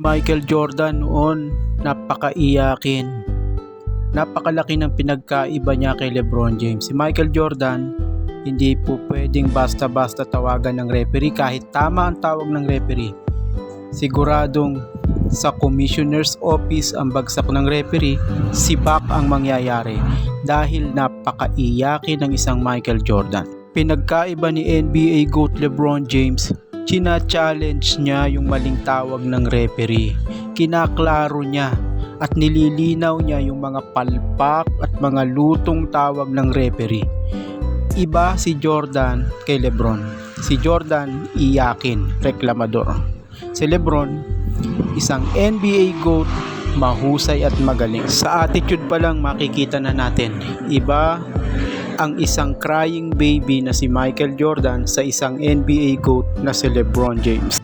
Michael Jordan noon, napakaiyakin. Napakalaki ng pinagkaiba niya kay LeBron James. Si Michael Jordan, hindi po pwedeng basta-basta tawagan ng referee kahit tama ang tawag ng referee. Siguradong sa commissioner's office ang bagsak ng referee, sibak ang mangyayari dahil napakaiyakin ng isang Michael Jordan. Pinagkaiba ni NBA GOAT LeBron James, china-challenge niya yung maling tawag ng referee. Kinaklaro niya at nililinaw niya yung mga palpak at mga lutong tawag ng referee. Iba si Jordan kay LeBron. Si Jordan, iyakin, reklamador. Si LeBron, isang NBA GOAT, mahusay at magaling. Sa attitude pa lang makikita na natin, iba ang isang crying baby na si Michael Jordan sa isang NBA GOAT na si LeBron James.